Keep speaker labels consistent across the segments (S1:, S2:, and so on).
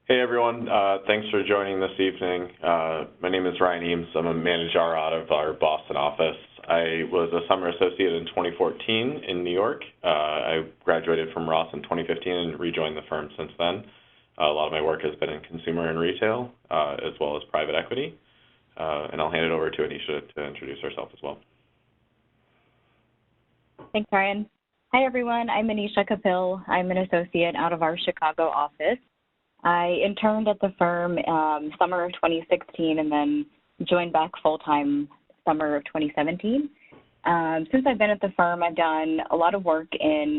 S1: Hey everyone, thanks for joining this evening. My name is Ryan Eames. I'm a manager out of our Boston office. I was a summer associate in 2014 in New York. I graduated from Ross in 2015 and rejoined the firm since then. A lot of my work has been in consumer and retail, as well as private equity. And I'll hand it over to Anisha to introduce herself as well.
S2: Thanks, Ryan. Hi, everyone. I'm Anisha Kapil. I'm an associate out of our Chicago office. I interned at the firm summer of 2016 and then joined back full-time summer of 2017. Since I've been at the firm, I've done a lot of work in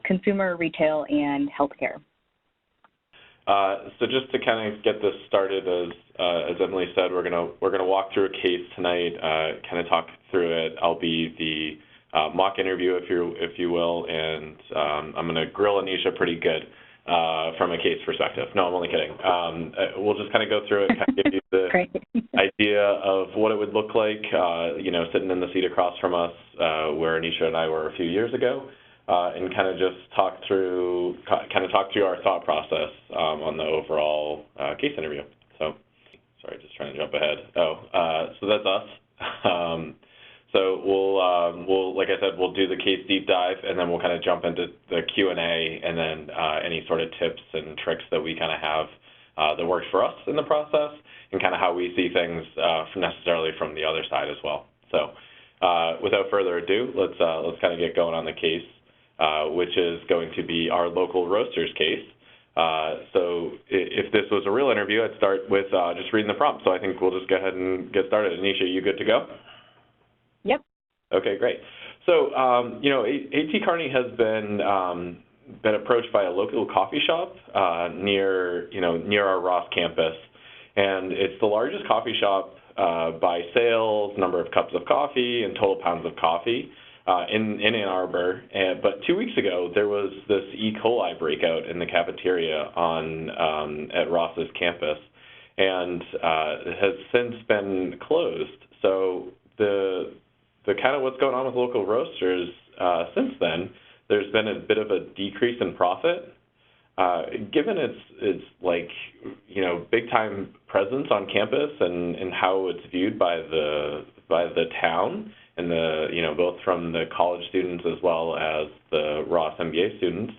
S2: consumer, retail, and healthcare.
S1: So just to kind of get this started, as Emily said, we're gonna walk through a case tonight, kind of talk through it. I'll be the mock interview, if you will, and I'm gonna grill Anisha pretty good from a case perspective. No, I'm only kidding. We'll just kind of go through it, kind of give you the idea of what it would look like, sitting in the seat across from us, where Anisha and I were a few years ago. And kind of just talk through our thought process on the overall case interview. So, sorry, just trying to jump ahead. So that's us. So we'll, like I said, we'll do the case deep dive, and then we'll kind of jump into the Q&A, and then any sort of tips and tricks that we kind of have that worked for us in the process, and kind of how we see things necessarily from the other side as well. So, without further ado, let's kind of get going on the case. Which is going to be our local roasters case. So if this was a real interview, I'd start with just reading the prompt. So I think we'll just go ahead and get started. Anisha, you good to go?
S2: Yep.
S1: Okay, great. So, A.T. Kearney has been approached by a local coffee shop near our Ross campus. And it's the largest coffee shop by sales, number of cups of coffee, and total pounds of coffee. In Ann Arbor, but 2 weeks ago there was this E. coli breakout in the cafeteria at Ross's campus, and it has since been closed. So the kind of what's going on with local roasters since then, there's been a bit of a decrease in profit, given its big time presence on campus and how it's viewed by the town. And both from the college students as well as the Ross MBA students,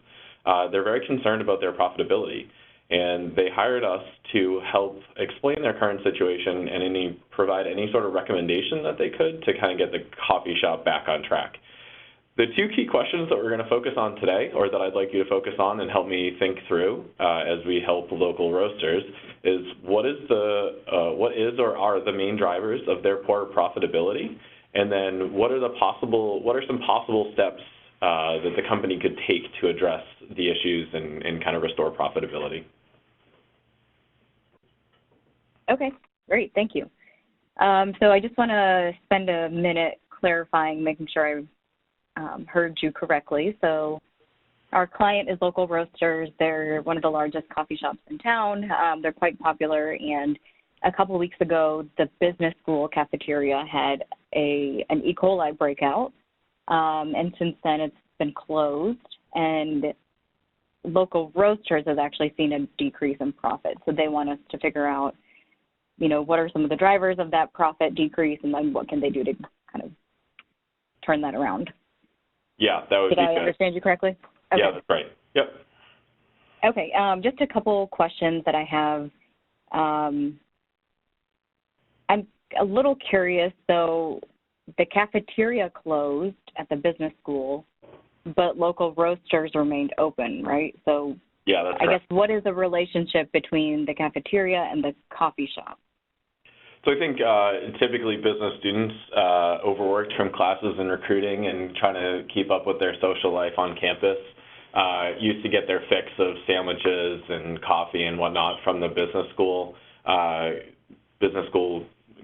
S1: they're very concerned about their profitability. And they hired us to help explain their current situation and provide any sort of recommendation that they could to kind of get the coffee shop back on track. The two key questions that we're going to focus on today, or that I'd like you to focus on and help me think through as we help local roasters, is what is or are the main drivers of their poor profitability? And then what are some possible steps that the company could take to address the issues and kind of restore profitability?
S2: Okay, great, thank you. So I just want to spend a minute clarifying, making sure I heard you correctly. So our client is Local Roasters. They're one of the largest coffee shops in town. They're quite popular, and a couple of weeks ago, the business school cafeteria had an E. coli breakout, and since then it's been closed, and Local Roasters has actually seen a decrease in profit. So they want us to figure out, what are some of the drivers of that profit decrease, and then what can they do to kind of turn that around?
S1: Yeah, that would be good.
S2: Did I understand you correctly? Okay.
S1: Yeah, that's right. Yep.
S2: Okay, just a couple questions that I have. I'm a little curious, though. The cafeteria closed at the business school, but Local Roasters remained open, right? So
S1: yeah, that's
S2: I
S1: correct.
S2: guess what is the relationship between the cafeteria and the coffee shop?
S1: So I think typically business students overworked from classes and recruiting and trying to keep up with their social life on campus used to get their fix of sandwiches and coffee and whatnot from the business school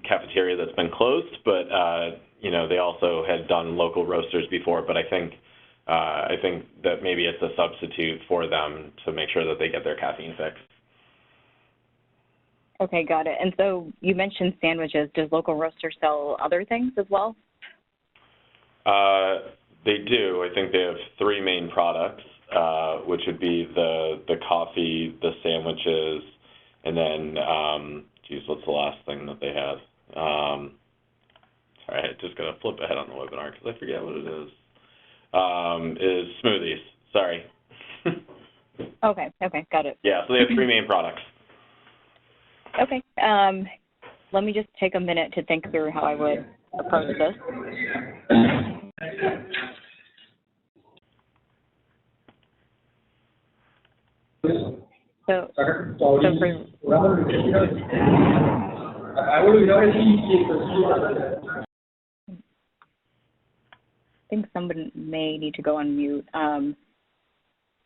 S1: cafeteria that's been closed, but they also had done Local Roasters before. But I think that maybe it's a substitute for them to make sure that they get their caffeine fix.
S2: Okay, got it. And so you mentioned sandwiches. Does Local Roasters sell other things as well?
S1: They do. I think they have three main products, which would be the coffee, the sandwiches, and then, geez, what's the last thing that they had? Sorry, I just got to flip ahead on the webinar because I forget what it is. Is smoothies. Sorry.
S2: Okay, got it.
S1: Yeah, so they have 3 main products.
S2: Okay. Let me just take a minute to think through how I would approach this. So I think someone may need to go on mute.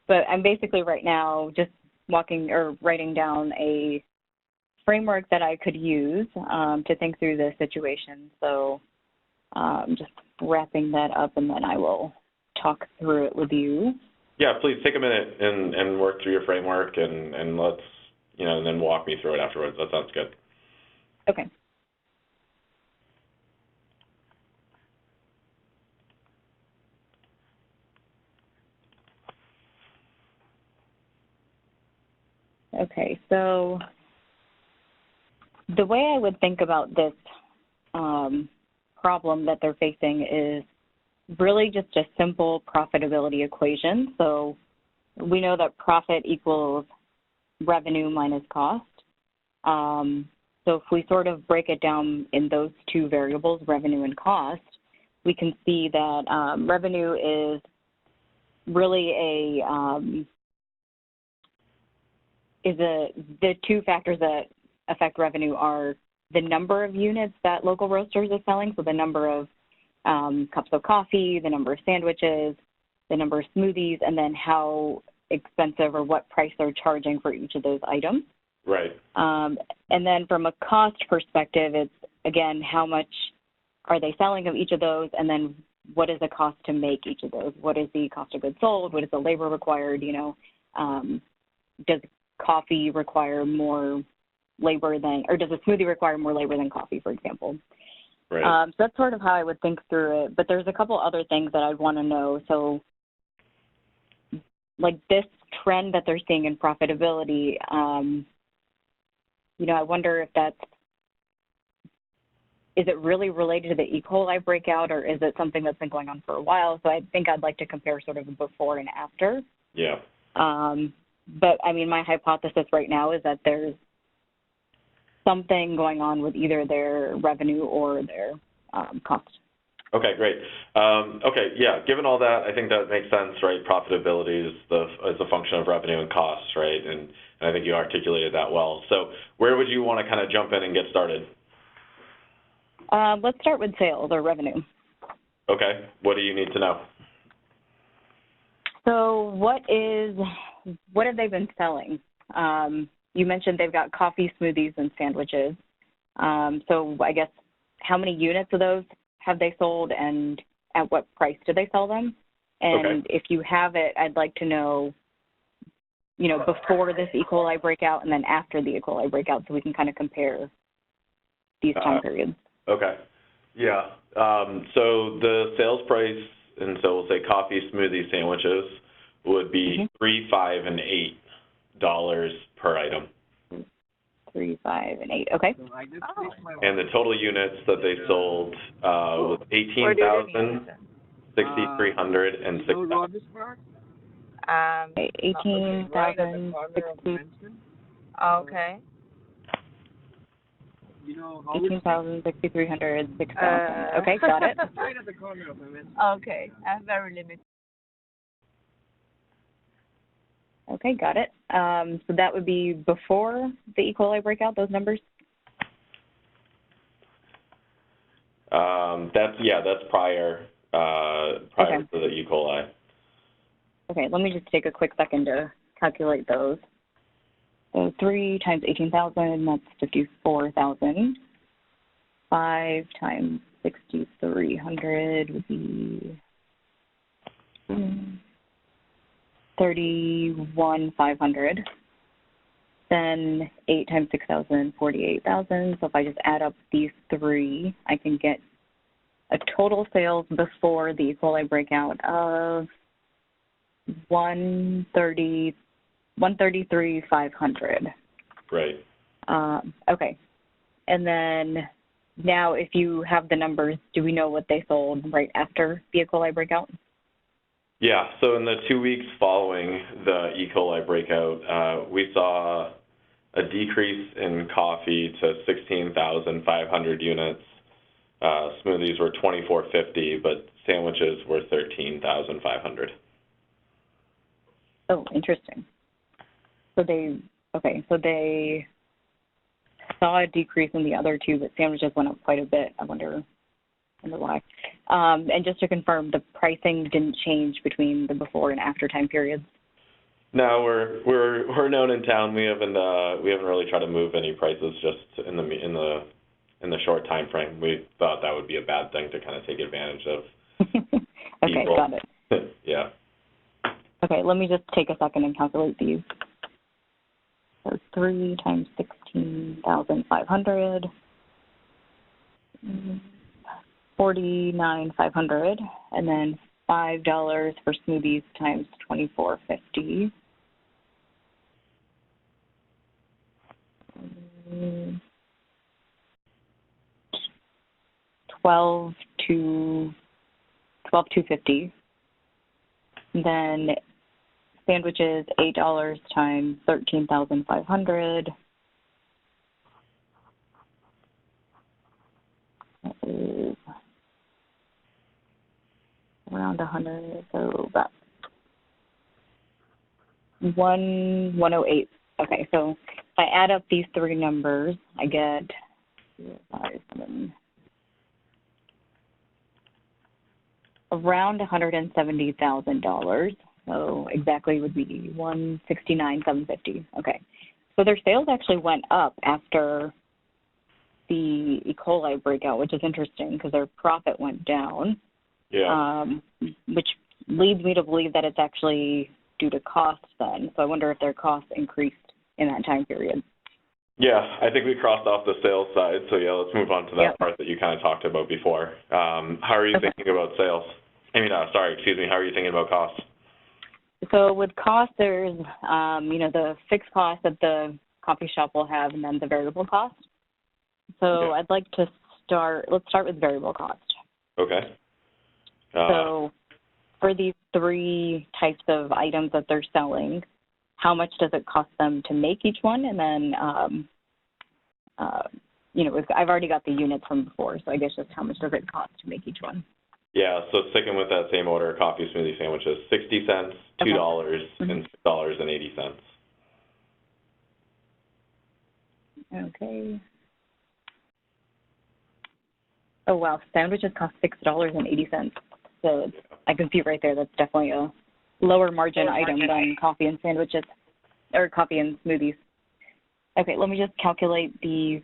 S2: But I'm basically right now just writing down a framework that I could use to think through the situation. So just wrapping that up, and then I will talk through it with you.
S1: Yeah, please take a minute and work through your framework, and let's, and then walk me through it afterwards. That sounds good.
S2: Okay. Okay, so the way I would think about this problem that they're facing is really just a simple profitability equation. So we know that profit equals revenue minus cost. So if we sort of break it down in those 2 variables, revenue and cost, we can see that revenue is really the 2 factors that affect revenue are the number of units that local roasters are selling, so the number of cups of coffee, the number of sandwiches, the number of smoothies, and then how expensive or what price they're charging for each of those items.
S1: Right.
S2: And then from a cost perspective, it's, again, how much are they selling of each of those, and then what is the cost to make each of those? What is the cost of goods sold? What is the labor required? Does coffee require more labor than, or does a smoothie require more labor than coffee, for example?
S1: Right.
S2: So that's sort of how I would think through it. But there's a couple other things that I'd want to know. So, like this trend that they're seeing in profitability, I wonder if is it really related to the E. coli breakout, or is it something that's been going on for a while? So I think I'd like to compare sort of before and after.
S1: Yeah.
S2: But, I mean, my hypothesis right now is that there's something going on with either their revenue or their cost.
S1: Okay, great. Okay, yeah, given all that, I think that makes sense, right? Profitability is a function of revenue and costs, right? And I think you articulated that well. So where would you want to kind of jump in and get started?
S2: Let's start with sales or revenue.
S1: Okay, what do you need to know?
S2: So what have they been selling? You mentioned they've got coffee, smoothies, and sandwiches. So I guess how many units of those have they sold, and at what price do they sell them? And if you have it, I'd like to know, before this E. coli breakout and then after the E. coli breakout, so we can kind of compare these time periods.
S1: Okay. Yeah. So the sales price, and so we'll say coffee, smoothie, sandwiches, would be $3, $5, and $8 per item.
S2: 3, 5, and 8. Okay.
S1: And the total units that they sold was 18,000, 6,300, and 6,000.
S2: 18,000.
S3: Okay.
S2: 18,000, 6,300, 6,000. Okay, got it.
S3: Okay, I'm very limited.
S2: Okay, got it. So that would be before the E. coli breakout, those numbers?
S1: That's prior to the E. coli.
S2: Okay, let me just take a quick second to calculate those. So 3 times 18,000, that's 54,000. 5 times 6,300 would be 31,500. Then 8 times 6,000, 48,000. So if I just add up these 3, I can get a total sales before the E. coli breakout of 133 $133,500.
S1: Right.
S2: Okay. And then now if you have the numbers, do we know what they sold right after the E. coli breakout?
S1: Yeah, so in the 2 weeks following the E. coli breakout, we saw a decrease in coffee to 16,500 units. Smoothies were 2,450, but sandwiches were 13,500.
S2: Oh, interesting. So they saw a decrease in the other two, but sandwiches went up quite a bit. I wonder why. And just to confirm, the pricing didn't change between the before and after time periods?
S1: No, we're known in town. We haven't really tried to move any prices just in the short time frame. We thought that would be a bad thing to kind of take advantage of.
S2: Okay,
S1: people.
S2: got it.
S1: Yeah.
S2: Okay, let me just take a second and calculate these. So 3 times 16,500, 49,500, and then $5 for smoothies times 2,450. 12,250. Then sandwiches, $8 times 13,500. That is around 100, so about 108. Okay, so if I add up these three numbers, I get 5, 7, around $170,000. So exactly would be $169,750. Okay, so their sales actually went up after the E. coli breakout, which is interesting because their profit went down.
S1: Yeah.
S2: Which leads me to believe that it's actually due to cost then. So I wonder if their costs increased in that time period.
S1: Yeah, I think we crossed off the sales side. So yeah, let's move on to that part that you kind of talked about before. How are you thinking about sales? How are you thinking about costs?
S2: So with cost, there's, the fixed cost that the coffee shop will have and then the variable cost. So I'd like to let's start with variable cost.
S1: Okay.
S2: So for these three types of items that they're selling, how much does it cost them to make each one? And then, I've already got the units from before, so I guess just how much does it cost to make each one?
S1: Yeah, so sticking with that same order, coffee, smoothie, sandwiches, 60 cents, $2, and $6.80.
S2: Okay. Oh, wow. Sandwiches cost $6.80. So I can see right there that's definitely a lower margin item than coffee and sandwiches, or coffee and smoothies. Okay, let me just calculate these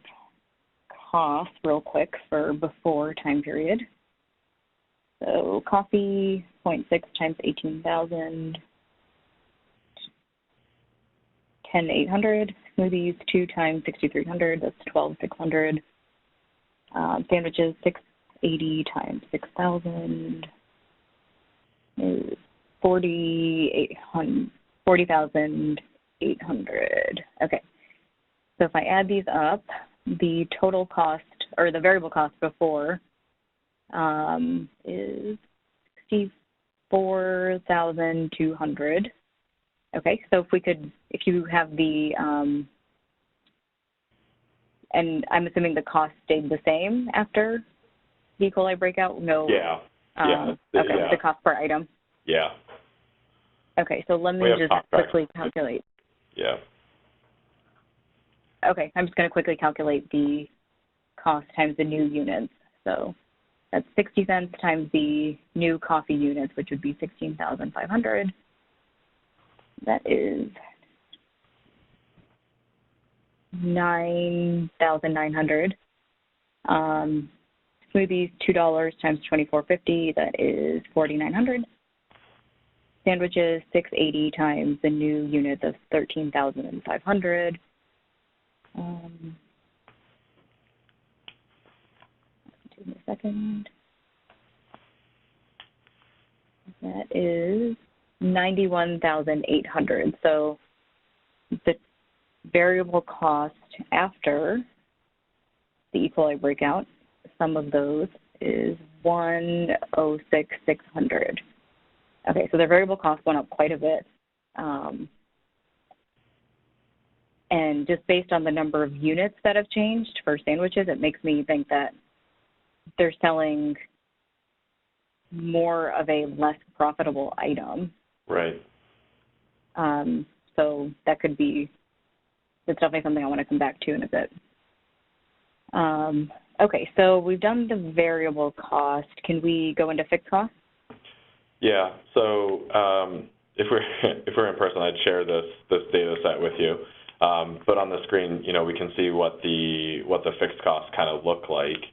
S2: costs real quick for before time period. So coffee, 0.6 times 18,000, 10,800. Smoothies, 2 times 6,300, that's 12,600. Sandwiches, 680 times 6,000 is 40,800. Okay. So if I add these up, the total cost, or the variable cost before, is 64,200. Okay, so if you have the, and I'm assuming the cost stayed the same after the E. coli breakout? No.
S1: Yeah.
S2: The cost per item.
S1: Yeah.
S2: Okay, so let me just quickly calculate.
S1: Yeah.
S2: Okay, I'm just going to quickly calculate the cost times the new units. So that's 60 cents times the new coffee units, which would be 16,500. That is 9,900. Smoothies, $2 times 2,450. That is 4,900. Sandwiches, 680 times the new units of 13,500. Give me a second. That is 91,800. So variable cost after the equal I breakout, sum of those is 106,600. Okay, so their variable cost went up quite a bit. And just based on the number of units that have changed for sandwiches, it makes me think that they're selling more of a less profitable item.
S1: Right.
S2: So that's definitely something I want to come back to in a bit. Okay, so we've done the variable cost. Can we go into fixed cost?
S1: Yeah. So if we're in person, I'd share this data set with you. But on the screen, we can see what the fixed costs kind of look like.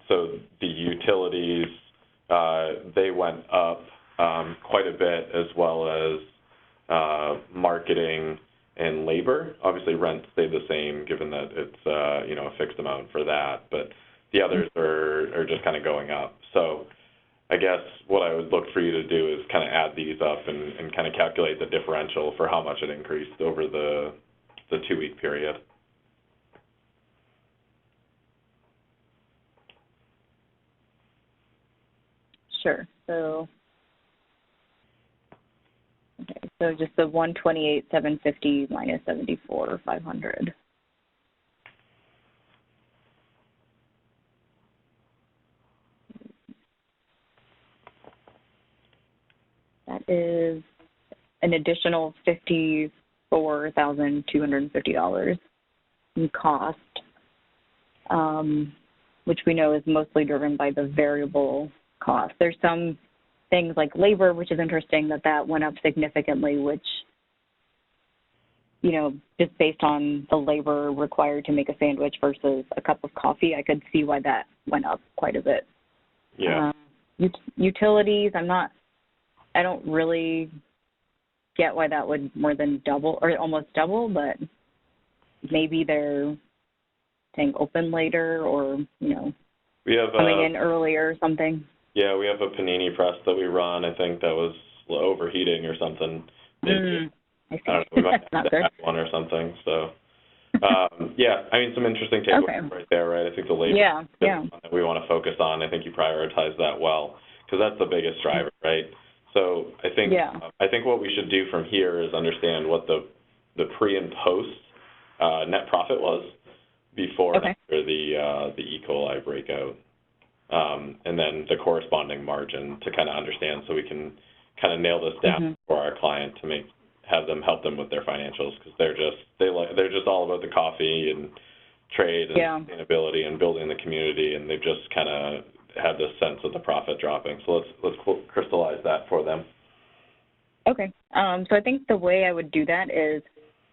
S1: So the utilities, they went up quite a bit, as well as marketing and labor. Obviously, rent stayed the same, given that it's a fixed amount for that. But the others are just kind of going up. So I guess what I would look for you to do is kind of add these up and kind of calculate the differential for how much it increased over the 2-week period.
S2: Sure. So, okay, so just the 128,750 minus 74,500. That is an additional $54,250 in cost, which we know is mostly driven by the variable cost. There's some things like labor, which is interesting that went up significantly, which, just based on the labor required to make a sandwich versus a cup of coffee, I could see why that went up quite a bit.
S1: Yeah.
S2: Utilities, I don't really get why that would more than double or almost double, but maybe they're staying open later or,
S1: we have
S2: coming in earlier or something.
S1: Yeah, we have a panini press that we run. I think that was overheating or something.
S2: I see.
S1: I don't know, we might have
S2: Not
S1: to
S2: good.
S1: add one or something. So, yeah, some interesting takeaways right there, right? I think the labor is one that we want to focus on. I think you prioritize that well, because that's the biggest driver, right? So I think what we should do from here is understand what the pre and post net profit was before and after the E. coli breakout, and then the corresponding margin to kind of understand, so we can kind of nail this down for our client to help them with their financials, because they're just all about the coffee and trade and sustainability and building the community, and they've just kind of had this sense of the profit dropping. So let's crystallize that for them.
S2: Okay. So I think the way I would do that is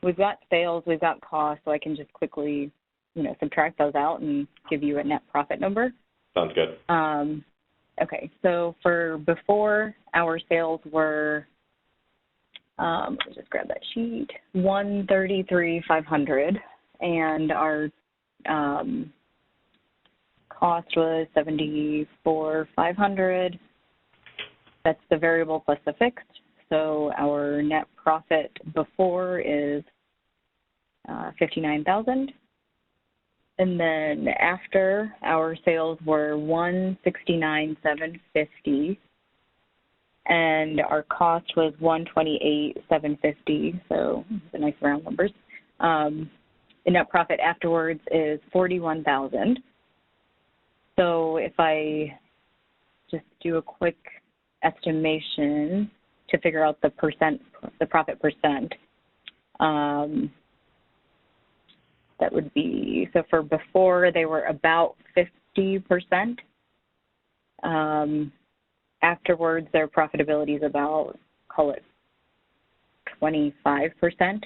S2: we've got sales, we've got costs, so I can just quickly, subtract those out and give you a net profit number.
S1: Sounds good.
S2: Okay. So for before, our sales were, let me just grab that sheet, 133,500, and our cost was 74,500. That's the variable plus the fixed. So our net profit before is 59,000. And then after, our sales were 169,750, and our cost was 128,750. So the nice round numbers. The net profit afterwards is 41,000. So if I just do a quick estimation to figure out the profit percent, that would be, so for before they were about 50%. Afterwards, their profitability is about, call it 25%.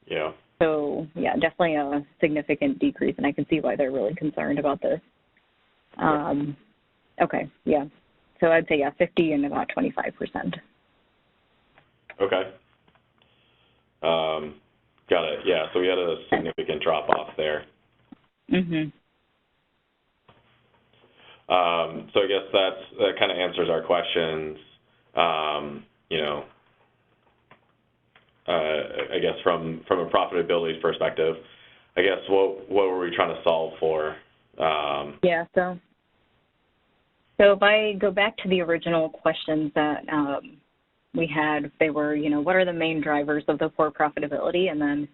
S1: Yeah.
S2: So yeah, definitely a significant decrease, and I can see why they're really concerned about this. Okay, yeah. So I'd say 50 and about 25%.
S1: Okay. Got it. Yeah. So we had a significant drop off there. So I guess that kind of answers our questions. I guess from a profitability perspective, I guess what were we trying to solve for?
S2: Yeah, so if I go back to the original questions that we had, they were, what are the main drivers of the poor profitability, and then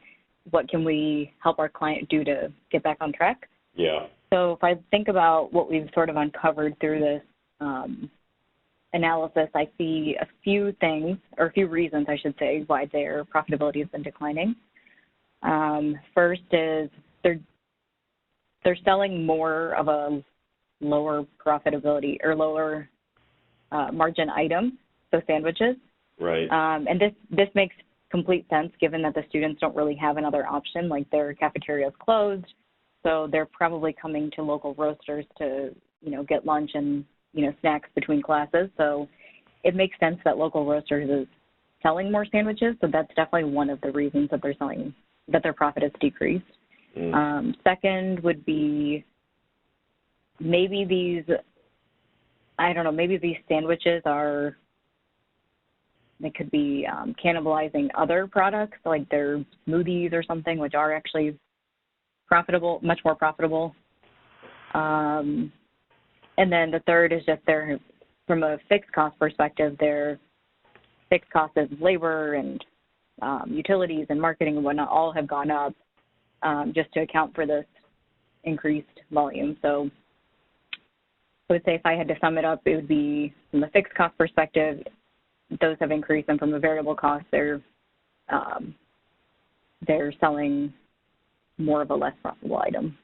S2: what can we help our client do to get back on track?
S1: Yeah.
S2: So if I think about what we've sort of uncovered through this analysis, I see a few things, or a few reasons, I should say, why their profitability has been declining. First is they're selling more of a lower profitability or lower margin item, so sandwiches.
S1: Right.
S2: And this makes complete sense given that the students don't really have another option, like their cafeteria is closed, so they're probably coming to local roasters to, get lunch and, snacks between classes. So it makes sense that local roasters is selling more sandwiches, so that's definitely one of the reasons that that their profit has decreased. Second would be maybe these sandwiches they could be cannibalizing other products, like their smoothies or something, which are actually profitable, much more profitable. And then the third is just from a fixed cost perspective, their fixed costs of labor and utilities and marketing and whatnot all have gone up just to account for this increased volume. So I would say if I had to sum it up, it would be from a fixed cost perspective, those have increased, and from a variable cost, they're selling more of a less profitable item.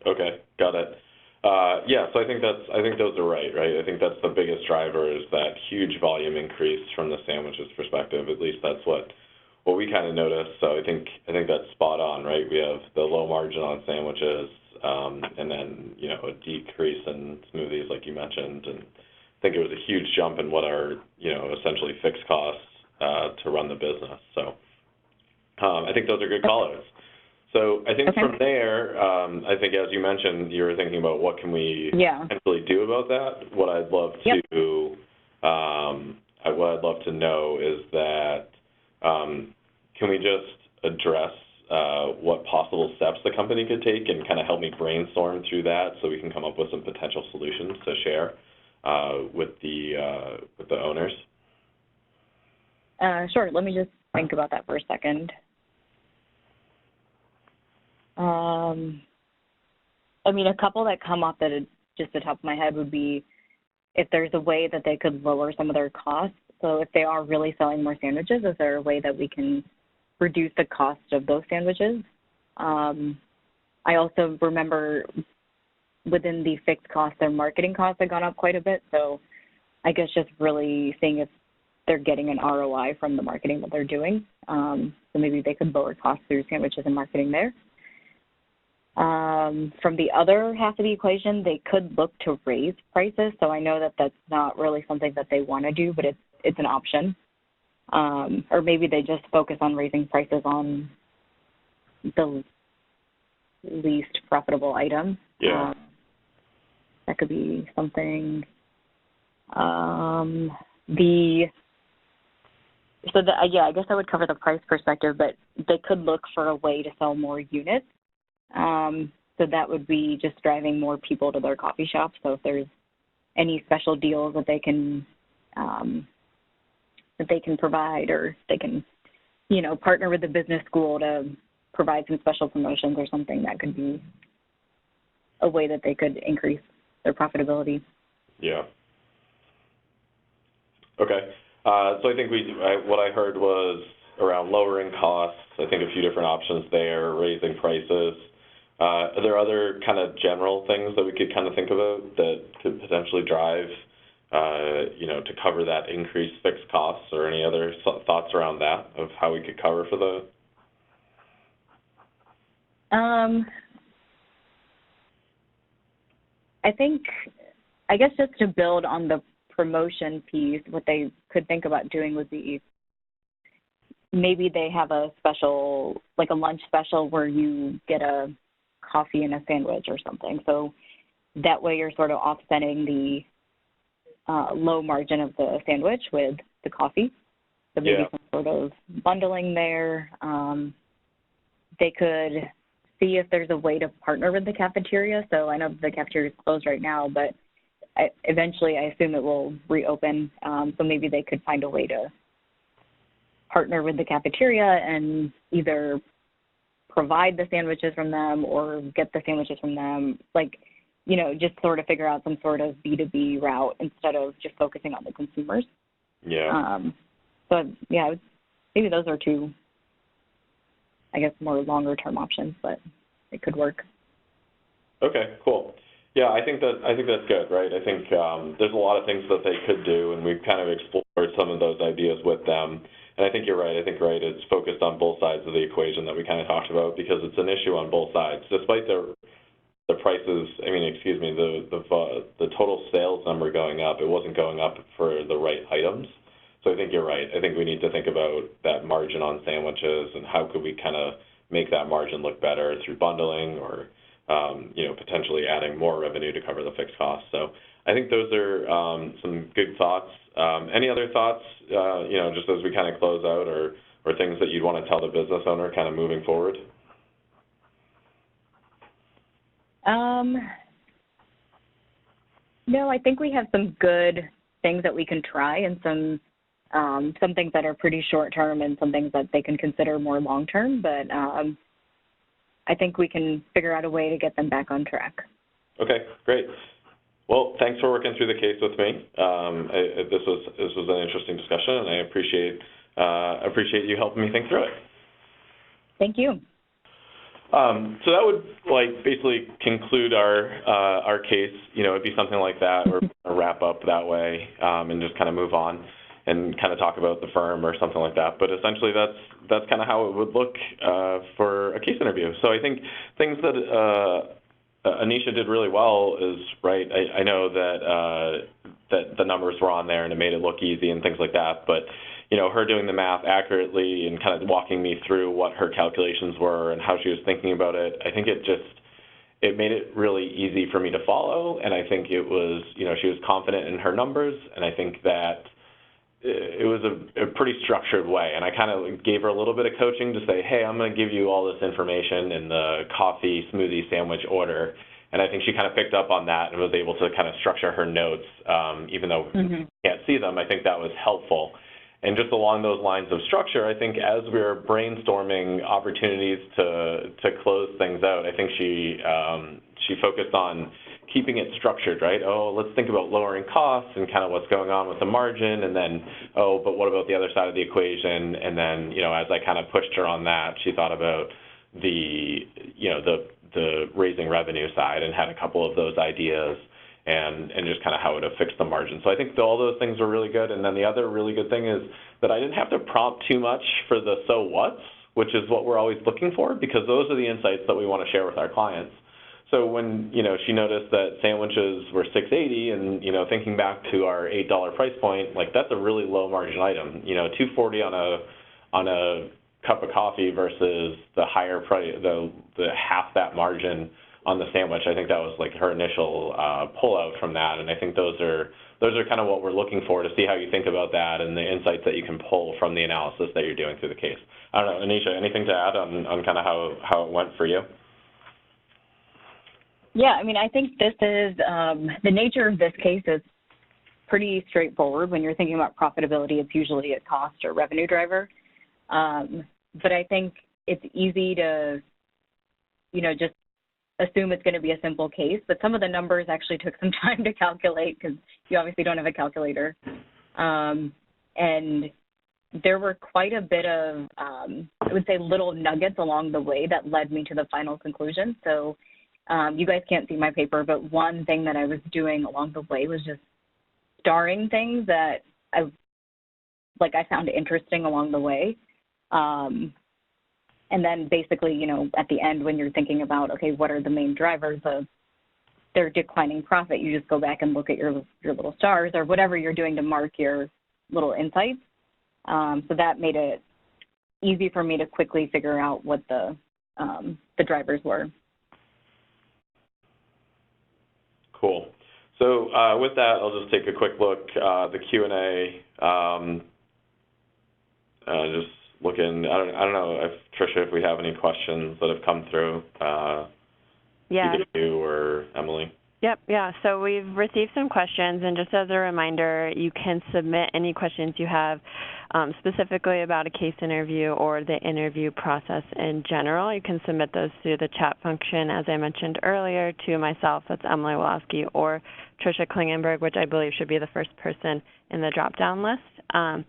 S1: Okay, got it. Yeah, so I think those are right? I think that's the biggest driver, is that huge volume increase from the sandwiches perspective. At least that's what we kind of noticed. So I think that's spot on, right? We have the low margin on sandwiches, and then a decrease in smoothies, like you mentioned, and I think it was a huge jump in what are essentially fixed costs to run the business. So I think those are good call-outs. So I think from there, I think as you mentioned, you were thinking about what can we potentially do about that. What I'd love to know is that can we just address what possible steps the company could take and kind of help me brainstorm through that so we can come up with some potential solutions to share with the owners?
S2: Sure. Let me just think about that for a second. A couple that come up that just the top of my head would be if there's a way that they could lower some of their costs. So if they are really selling more sandwiches, is there a way that we can reduce the cost of those sandwiches? I also remember within the fixed costs, their marketing costs have gone up quite a bit. So I guess just really seeing if they're getting an ROI from the marketing that they're doing. So maybe they could lower costs through sandwiches and marketing there. From the other half of the equation, they could look to raise prices. So I know that that's not really something that they want to do, but it's an option. Or maybe they just focus on raising prices on the least profitable item.
S1: Yeah.
S2: That could be something. I guess I would cover the price perspective, but they could look for a way to sell more units. So that would be just driving more people to their coffee shop. So if there's any special deals that they can provide, or they can, partner with the business school to provide some special promotions or something, that could be a way that they could increase their profitability.
S1: Yeah. Okay. So I think what I heard was around lowering costs. I think a few different options there, raising prices. Are there other kind of general things that we could kind of think about that could potentially drive, to cover that increased fixed costs, or any other thoughts around that of how we could cover for the?
S2: I guess just to build on the promotion piece, what they could think about doing would be maybe they have a special, like a lunch special where you get a coffee and a sandwich or something. So that way you're sort of offsetting the low margin of the sandwich with the coffee. So maybe some sort of bundling there. They could see if there's a way to partner with the cafeteria. So I know the cafeteria is closed right now, but eventually I assume it will reopen. So maybe they could find a way to partner with the cafeteria and either provide the sandwiches from them or get the sandwiches from them, like, you know, just sort of figure out some sort of B2B route instead of just focusing on the consumers.
S1: Yeah.
S2: So, yeah, maybe those are two, I guess, more longer-term options, but it could work.
S1: Okay, cool. Yeah, I think that's good, right? I think there's a lot of things that they could do, and we've kind of explored some of those ideas with them. And I think you're right. I think it's focused on both sides of the equation that we kind of talked about, because it's an issue on both sides. Despite the prices, the total sales number going up, it wasn't going up for the right items. So I think you're right. I think we need to think about that margin on sandwiches and how could we kind of make that margin look better through bundling or potentially adding more revenue to cover the fixed costs. So I think those are some good thoughts. Any other thoughts, just as we kind of close out, or things that you'd want to tell the business owner kind of moving forward?
S2: No, I think we have some good things that we can try, and some things that are pretty short-term and some things that they can consider more long-term, but I think we can figure out a way to get them back on track. Okay,
S1: great. Well, thanks for working through the case with me. This was an interesting discussion, and I appreciate you helping me think through it.
S2: Thank you.
S1: So that would basically conclude our case. It'd be something like that, or wrap up that way, and just kind of move on and kind of talk about the firm or something like that. But essentially, that's kind of how it would look for a case interview. So I think things that Anisha did really well is, right, I know that the numbers were on there and it made it look easy and things like that, but her doing the math accurately and kind of walking me through what her calculations were and how she was thinking about it, I think it made it really easy for me to follow. And I think it was, she was confident in her numbers, and I think that it was a pretty structured way. And I kind of gave her a little bit of coaching to say, hey, I'm going to give you all this information in the coffee smoothie sandwich order. And I think she kind of picked up on that and was able to kind of structure her notes, even though we can't see them. I think that was helpful. And just along those lines of structure, I think as we were brainstorming opportunities to close things out, I think she focused on keeping it structured, right? Oh, let's think about lowering costs and kind of what's going on with the margin, and then, oh, but what about the other side of the equation? And then, as I kind of pushed her on that, she thought about the raising revenue side and had a couple of those ideas, and just kind of how it would have fixed the margin. So I think all those things were really good. And then the other really good thing is that I didn't have to prompt too much for the so what's, which is what we're always looking for, because those are the insights that we want to share with our clients. So when, she noticed that sandwiches were $6.80 and, thinking back to our $8 price point, that's a really low margin item. $2.40 on a cup of coffee versus the higher price, the half that margin on the sandwich. I think that was her initial pullout from that, and I think those are kind of what we're looking for, to see how you think about that and the insights that you can pull from the analysis that you're doing through the case. I don't know, Anisha, anything to add on kind of how it went for you?
S2: Yeah, I think this is, the nature of this case is pretty straightforward. When you're thinking about profitability, it's usually a cost or revenue driver. But I think it's easy to, just assume it's going to be a simple case, but some of the numbers actually took some time to calculate, because you obviously don't have a calculator. And there were quite a bit of, I would say, little nuggets along the way that led me to the final conclusion. So you guys can't see my paper, but one thing that I was doing along the way was just starring things that I found interesting along the way. And then basically, at the end, when you're thinking about, okay, what are the main drivers of their declining profit, you just go back and look at your little stars or whatever you're doing to mark your little insights. So that made it easy for me to quickly figure out what the drivers were.
S1: Cool. So with that, I'll just take a quick look. The Q&A. Just looking, I don't know if Tricia, if we have any questions that have come through,
S4: Yeah.
S1: either you or Emily.
S4: Yep, yeah. So we've received some questions, and just as a reminder, you can submit any questions you have specifically about a case interview or the interview process in general. You can submit those through the chat function, as I mentioned earlier, to myself, that's Emily Wolowski, or Tricia Klingenberg, which I believe should be the first person in the drop-down list.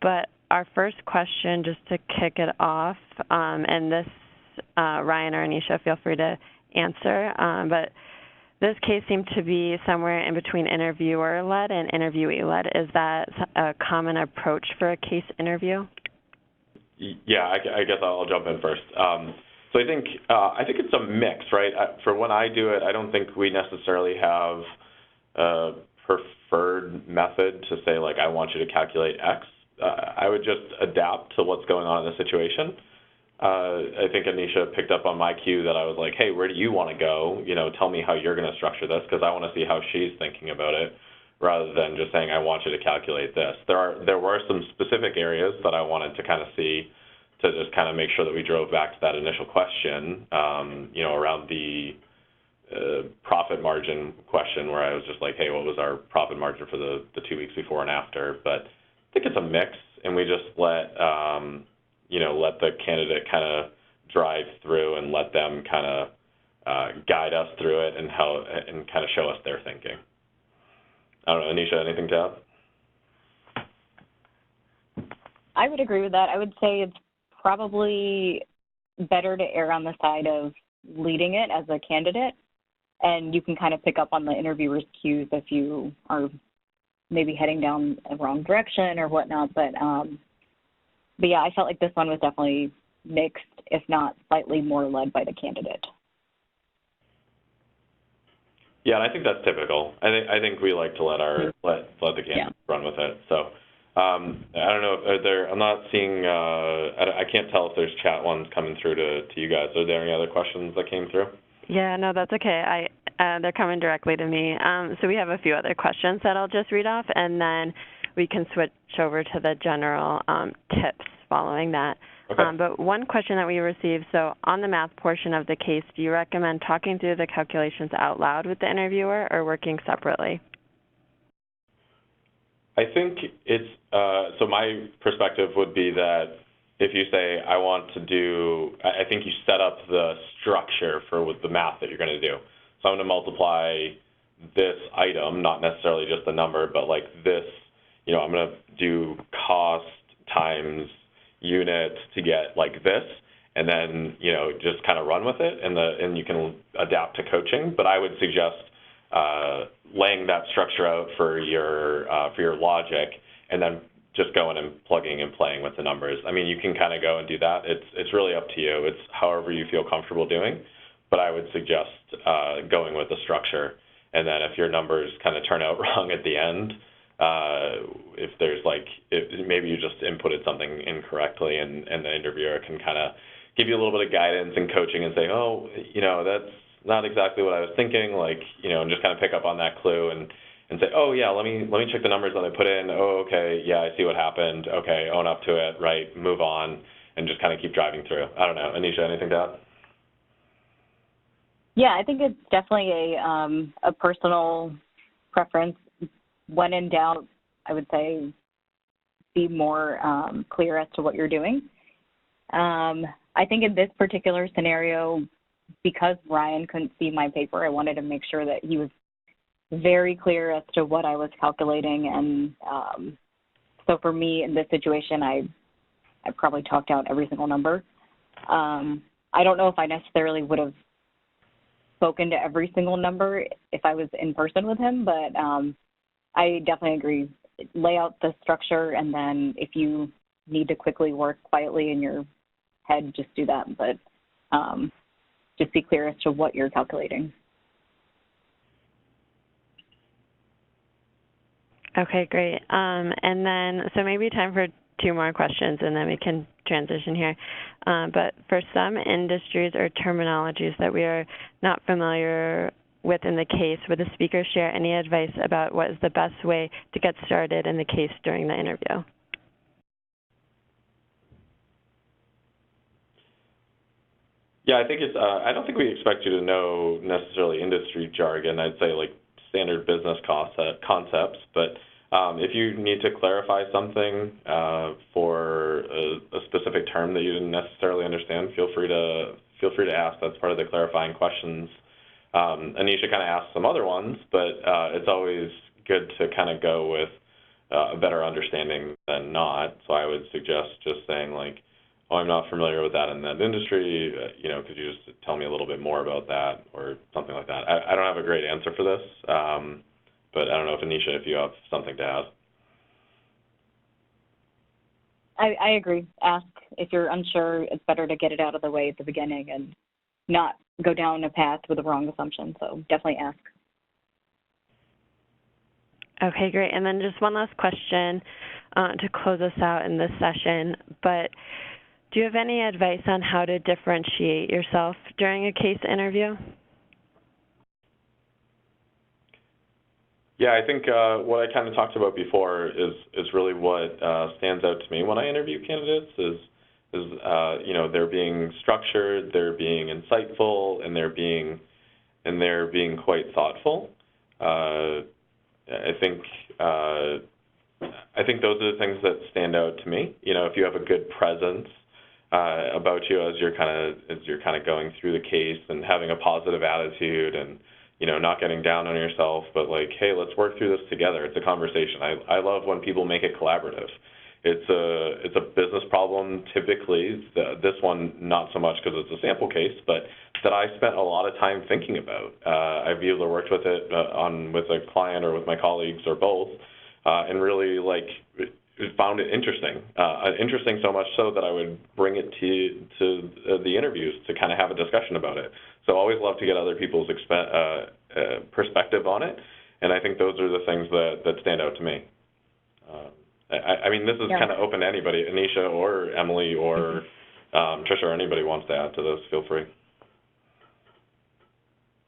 S4: But our first question, just to kick it off, and this, Ryan or Anisha, feel free to answer, but this case seemed to be somewhere in between interviewer-led and interviewee-led. Is that a common approach for a case interview?
S1: Yeah, I guess I'll jump in first. So I think it's a mix, right? For when I do it, I don't think we necessarily have a preferred method to say, like, I want you to calculate X. I would just adapt to what's going on in the situation. I think Anisha picked up on my cue that I was like, hey, where do you want to go? You know, tell me how you're going to structure this, because I want to see how she's thinking about it, rather than just saying, I want you to calculate this. There were some specific areas that I wanted to kind of see, to just kind of make sure that we drove back to that initial question, you know, around the profit margin question, where I was just like, hey, what was our profit margin for the 2 weeks before and after? But I think it's a mix, and we just let the candidate kind of drive through and let them kind of guide us through it and kind of show us their thinking. I don't know, Anisha, anything to add?
S2: I would agree with that. I would say it's probably better to err on the side of leading it as a candidate, and you can kind of pick up on the interviewer's cues if you are maybe heading down a wrong direction or whatnot. But yeah, I felt like this one was definitely mixed, if not slightly more led by the candidate.
S1: Yeah, and I think that's typical. I think we like to let the candidate run with it. So I don't know, I'm not seeing, I can't tell if there's chat ones coming through to you guys. Are there any other questions that came through?
S4: Yeah, no, that's okay. They're coming directly to me. So we have a few other questions that I'll just read off, and then we can switch over to the general tips following that.
S1: Okay.
S4: But one question that we received, so on the math portion of the case, do you recommend talking through the calculations out loud with the interviewer or working separately?
S1: I think it's, so my perspective would be that if you say, I want to do, I think you set up the structure for the math that you're going to do. So I'm going to multiply this item, not necessarily just the number, but like this, you know, I'm going to do cost times unit to get like this, and then, you know, just kind of run with it, and you can adapt to coaching. But I would suggest laying that structure out for your logic, and then just going and plugging and playing with the numbers. I mean, you can kind of go and do that. It's really up to you. It's however you feel comfortable doing. But I would suggest going with the structure. And then if your numbers kind of turn out wrong at the end, if there's if maybe you just inputted something incorrectly, and the interviewer can kind of give you a little bit of guidance and coaching and say, oh, you know, that's not exactly what I was thinking, like, you know, and just kind of pick up on that clue and say, oh yeah, let me check the numbers that I put in. Oh, okay, yeah, I see what happened. Okay, own up to it, right, move on, and just kind of keep driving through. I don't know, Anisha, anything to add?
S2: Yeah, I think it's definitely a personal preference. When in doubt, I would say be more clear as to what you're doing. I think in this particular scenario, because Ryan couldn't see my paper, I wanted to make sure that he was very clear as to what I was calculating. And so for me in this situation, I probably talked out every single number. I don't know if I necessarily would have spoken to every single number if I was in person with him, but I definitely agree. Lay out the structure, and then if you need to quickly work quietly in your head, just do that. But just be clear as to what you're calculating.
S4: Okay, great. And then, so maybe time for two more questions, and then we can transition here. But for some industries or terminologies that we are not familiar with in the case, would the speaker share any advice about what is the best way to get started in the case during the interview?
S1: Yeah, I think it's, I don't think we expect you to know necessarily industry jargon. I'd say like standard business concepts, but if you need to clarify something for a specific term that you didn't necessarily understand, feel free to ask. That's part of the clarifying questions. Anisha kind of asked some other ones, but it's always good to kind of go with a better understanding than not. So I would suggest just saying like, oh, I'm not familiar with that in that industry, could you just tell me a little bit more about that or something like that. I don't have a great answer for this, but I don't know if Anisha, if you have something to add.
S2: I agree. Ask. If you're unsure, it's better to get it out of the way at the beginning and not go down a path with the wrong assumption. So definitely ask.
S4: Okay, great. And then just one last question to close us out in this session. But do you have any advice on how to differentiate yourself during a case interview?
S1: Yeah, I think what I kind of talked about before is really what stands out to me when I interview candidates is they're being structured, they're being insightful, and they're being quite thoughtful. I think those are the things that stand out to me. If you have a good presence about you as you're kind of going through the case and having a positive attitude and not getting down on yourself, but like, hey, let's work through this together. It's a conversation. I love when people make it collaborative. It's a business problem typically. This one not so much because it's a sample case, but that I spent a lot of time thinking about. I've either worked with it with a client or with my colleagues or both, and really found it interesting. Interesting so much so that I would bring it to the interviews to kind of have a discussion about it. So I always love to get other people's perspective on it, and I think those are the things that stand out to me. I mean, this is kind of open to anybody, Anisha or Emily or Tricia, or anybody wants to add to this, feel free.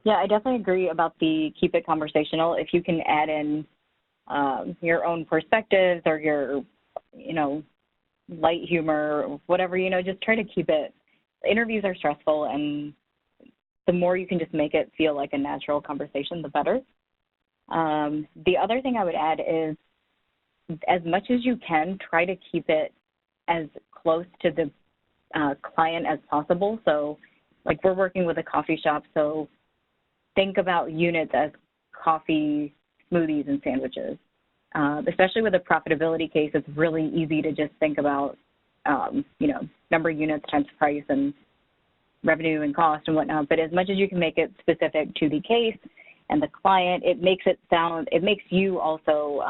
S2: Yeah, I definitely agree about the keep it conversational. If you can add in your own perspectives or your, light humor, whatever, just try to keep it. Interviews are stressful, and the more you can just make it feel like a natural conversation, the better. The other thing I would add is, as much as you can, try to keep it as close to the client as possible. So, like, we're working with a coffee shop, so think about units as coffee, smoothies, and sandwiches. Especially with a profitability case, it's really easy to just think about, number of units times price and revenue and cost and whatnot. But as much as you can make it specific to the case and the client, it makes you also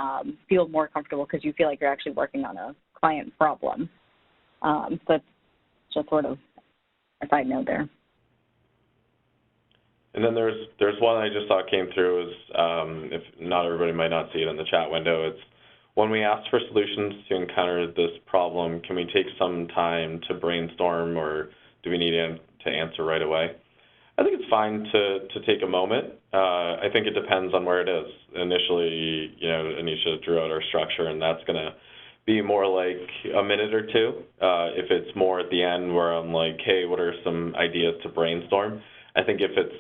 S2: feel more comfortable because you feel like you're actually working on a client problem. So that's just sort of a side note there.
S1: And then there's one I just saw came through is, if not everybody might not see it in the chat window, it's when we ask for solutions to encounter this problem, can we take some time to brainstorm or do we need to answer right away? I think it's fine to take a moment. I think it depends on where it is. Initially, Anisha drew out our structure, and that's going to be more like a minute or two. If it's more at the end where I'm like, hey, what are some ideas to brainstorm? I think if it's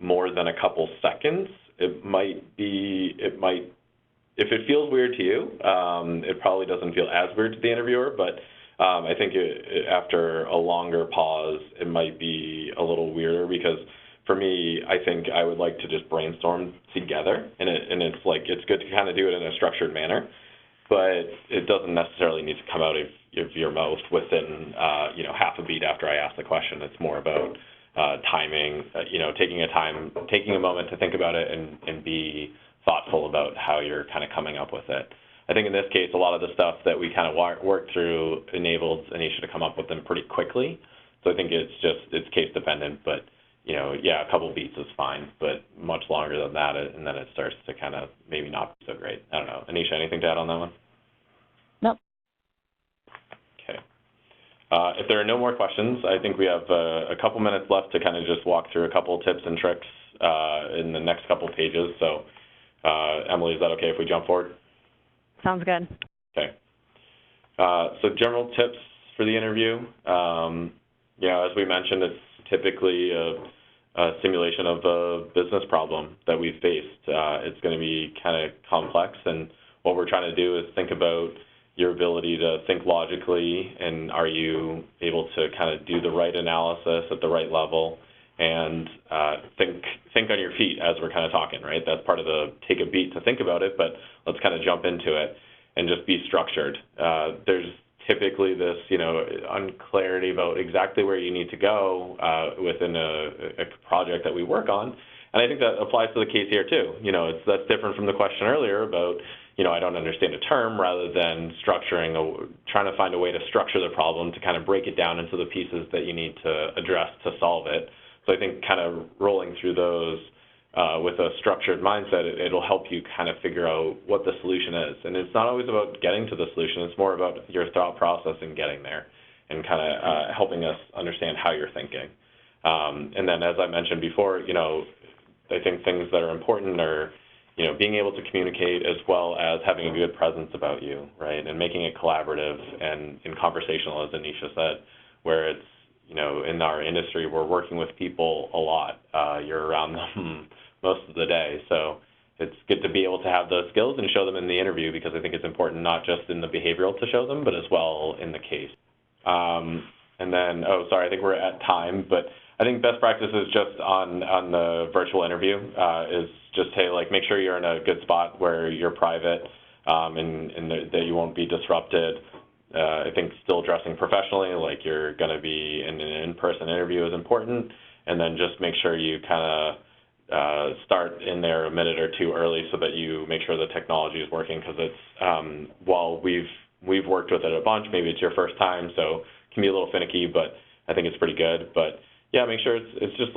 S1: more than a couple seconds, if it feels weird to you, it probably doesn't feel as weird to the interviewer, but I think after a longer pause, it might be a little weirder because for me, I think I would like to just brainstorm together, and it's good to kind of do it in a structured manner, but it doesn't necessarily need to come out of your mouth within half a beat after I ask the question. It's more about timing, taking a moment to think about it and be thoughtful about how you're kind of coming up with it. I think in this case, a lot of the stuff that we kind of worked through enabled Anisha to come up with them pretty quickly. So I think it's case dependent, but a couple beats is fine, but much longer than that, and then it starts to kind of maybe not be so great. I don't know. Anisha, anything to add on that one?
S2: Nope.
S1: Okay. If there are no more questions, I think we have a couple minutes left to kind of just walk through a couple tips and tricks in the next couple pages. So, Emily, is that okay if we jump forward?
S4: Sounds good.
S1: Okay. So general tips for the interview. As we mentioned, typically a simulation of a business problem that we've faced. It's going to be kind of complex, and what we're trying to do is think about your ability to think logically, and are you able to kind of do the right analysis at the right level, and think on your feet as we're kind of talking, right? That's part of the take a beat to think about it, but let's kind of jump into it and just be structured. There's typically this, unclarity about exactly where you need to go within a project that we work on, and I think that applies to the case here too. That's different from the question earlier about, I don't understand a term, rather than trying to find a way to structure the problem to kind of break it down into the pieces that you need to address to solve it. So I think kind of rolling through those with a structured mindset, it'll help you kind of figure out what the solution is. And it's not always about getting to the solution, it's more about your thought process in getting there and kind of helping us understand how you're thinking. And then, as I mentioned before, I think things that are important are, being able to communicate, as well as having a good presence about you, right? And making it collaborative and conversational, as Anisha said, where it's, in our industry, we're working with people a lot. You're around them most of the day. So it's good to be able to have those skills and show them in the interview, because I think it's important not just in the behavioral to show them, but as well in the case. And then, I think we're at time, but I think best practices just on the virtual interview is just, hey, make sure you're in a good spot where you're private and that you won't be disrupted. I think still dressing professionally, like you're going to be in an in-person interview, is important. And then just make sure you kind of start in there a minute or two early so that you make sure the technology is working, because it's, while we've worked with it a bunch, maybe it's your first time, so it can be a little finicky, but I think it's pretty good. But yeah, make sure it's just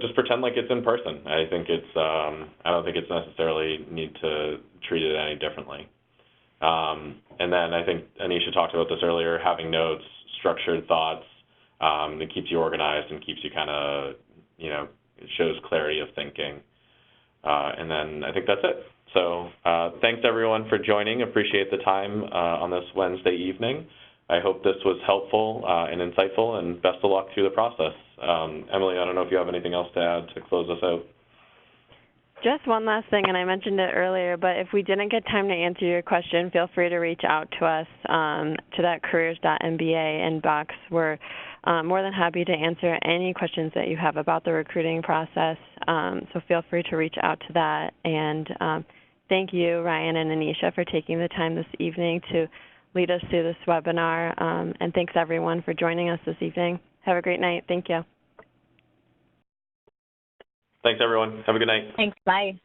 S1: just pretend like it's in person. I think I don't think it's necessarily need to treat it any differently. And then I think Anisha talked about this earlier, having notes, structured thoughts, it keeps you organized and keeps you kind of, it shows clarity of thinking. And then I think that's it. So thanks everyone for joining. Appreciate the time on this Wednesday evening. I hope this was helpful and insightful, and best of luck through the process. Emily, I don't know if you have anything else to add to close us out.
S4: Just one last thing, and I mentioned it earlier, but if we didn't get time to answer your question, feel free to reach out to us to that careers.mba inbox. We're more than happy to answer any questions that you have about the recruiting process, so feel free to reach out to that. And thank you, Ryan and Anisha, for taking the time this evening to lead us through this webinar, and thanks everyone for joining us this evening. Have a great night. Thank you.
S1: Thanks, everyone. Have a good night.
S2: Thanks. Bye.